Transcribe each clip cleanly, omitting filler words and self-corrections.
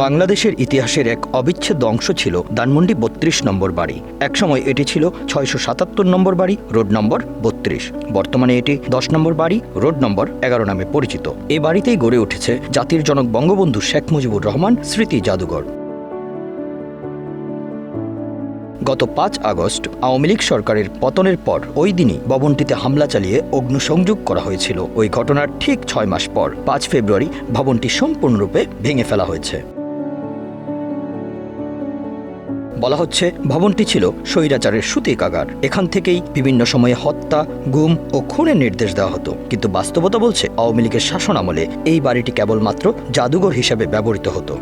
বাংলাদেশের ইতিহাসের এক অবিচ্ছেদ্য অংশ ছিল ধানমন্ডি ৩২ নম্বর বাড়ি। একসময় এটি ছিল ৬৭৭ নম্বর বাড়ি, রোড নম্বর ৩২। বর্তমানে এটি ১০ নম্বর বাড়ি, রোড নম্বর ১১ নামে পরিচিত। এ বাড়িতেই গড়ে উঠেছে জাতির জনক বঙ্গবন্ধু শেখ মুজিবুর রহমান স্মৃতি জাদুঘর। গত ৫ আগস্ট আওয়ামী লীগ সরকারের পতনের পর ওই দিনই ভবনটিতে হামলা চালিয়ে অগ্নিসংযোগ করা হয়েছিল। ওই ঘটনার ঠিক ৬ মাস পর ৫ ফেব্রুয়ারি ভবনটি সম্পূর্ণরূপে ভেঙে ফেলা হয়েছে। বলা হচ্ছে ভবনটি ছিল স্বৈরাচারের সূতিকাগার। এখান থেকেই বিভিন্ন সময়ে হত্যা, গুম ও খুনের নির্দেশ দেওয়া হতো। কিন্তু বাস্তবতা বলছে আওয়ামী লীগের শাসন আমলে এই বাড়িটি কেবলমাত্র জাদুঘর হিসেবে ব্যবহৃত হতো।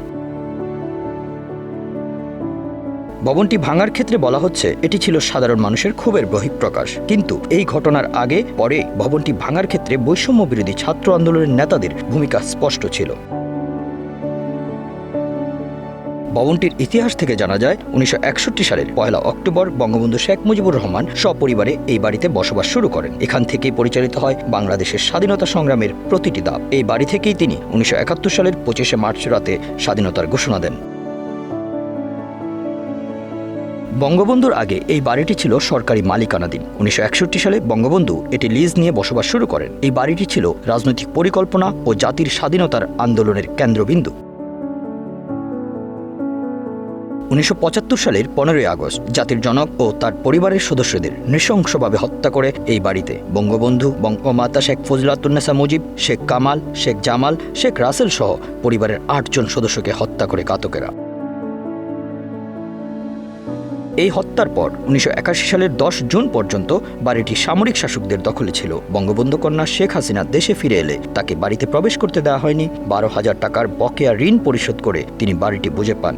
ভবনটি ভাঙার ক্ষেত্রে বলা হচ্ছে এটি ছিল সাধারণ মানুষের ক্ষোভের বহিঃপ্রকাশ। কিন্তু এই ঘটনার আগে পরে ভবনটি ভাঙার ক্ষেত্রে বৈষম্য বিরোধী ছাত্র আন্দোলনের নেতাদের ভূমিকা স্পষ্ট ছিল। ভবনটির ইতিহাস থেকে জানা যায় ১৯৬১ সালের ১ অক্টোবর বঙ্গবন্ধু শেখ মুজিবুর রহমান সপরিবারে এই বাড়িতে বসবাস শুরু করেন। এখান থেকেই পরিচালিত হয় বাংলাদেশের স্বাধীনতা সংগ্রামের প্রতিটি ধাপ। এই বাড়ি থেকেই তিনি ১৯৭১ সালের ২৫শে মার্চ রাতে স্বাধীনতার ঘোষণা দেন। বঙ্গবন্ধুর আগে এই বাড়িটি ছিল সরকারি মালিকানাধীন। ১৯৬১ সালে বঙ্গবন্ধু এটি লিজ নিয়ে বসবাস শুরু করেন। এই বাড়িটি ছিল রাজনৈতিক পরিকল্পনা ও জাতির স্বাধীনতার আন্দোলনের কেন্দ্রবিন্দু। ১৯৭৫ সালের ১৫ই আগস্ট জাতির জনক ও তার পরিবারের সদস্যদের নৃশংসভাবে হত্যা করে এই বাড়িতে বঙ্গবন্ধু, বঙ্গমাতা শেখ ফজিলাতুন্নেসা মুজিব, শেখ কামাল, শেখ জামাল, শেখ রাসেল সহ পরিবারের ৮ জন সদস্যকে হত্যা করে ঘাতকেরা। এই হত্যার পর ১৯৮১ সালের ১০ জুন পর্যন্ত বাড়িটি সামরিক শাসকদের দখলে ছিল। বঙ্গবন্ধু কন্যা শেখ হাসিনা দেশে ফিরে এলে তাকে বাড়িতে প্রবেশ করতে দেওয়া হয়নি। ১২,০০০ টাকার বকেয়া ঋণ পরিশোধ করে তিনি বাড়িটি বুঝে পান।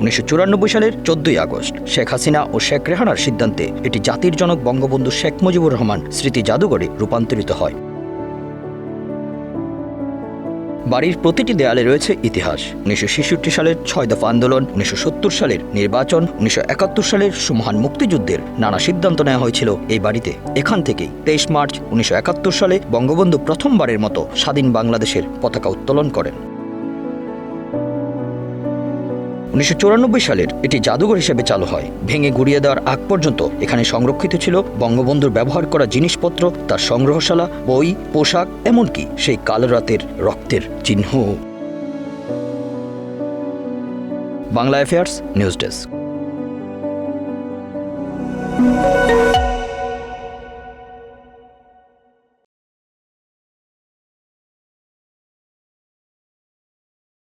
১৯৯৪ সালের ১৪ই আগস্ট শেখ হাসিনা ও শেখ রেহানার সিদ্ধান্তে এটি জাতির জনক বঙ্গবন্ধু শেখ মুজিবুর রহমান স্মৃতি জাদুঘরে রূপান্তরিত হয়। বাড়ির প্রতিটি দেয়ালে রয়েছে ইতিহাস। ১৯৬৬ সালের ৬ দফা আন্দোলন, ১৯৭০ সালের নির্বাচন, ১৯৭১ সালের মহান মুক্তিযুদ্ধের নানা সিদ্ধান্ত নেওয়া হয়েছিল এই বাড়িতে। এখান থেকেই ২৩ মার্চ ১৯৭১ সালে বঙ্গবন্ধু প্রথমবারের মতো স্বাধীন বাংলাদেশের পতাকা উত্তোলন করেন। ১৯৯৪ সালের এটি জাদুঘর হিসেবে চালু হয়। ভেঙে গুড়িয়ে দেওয়ার আগ পর্যন্ত এখানে সংরক্ষিত ছিল বঙ্গবন্ধুর ব্যবহার করা জিনিসপত্র, তার সংগ্রহশালা, বই, পোশাক, এমনকি সেই কালো রাতের রক্তের চিহ্ন। Bangla affairs news desk.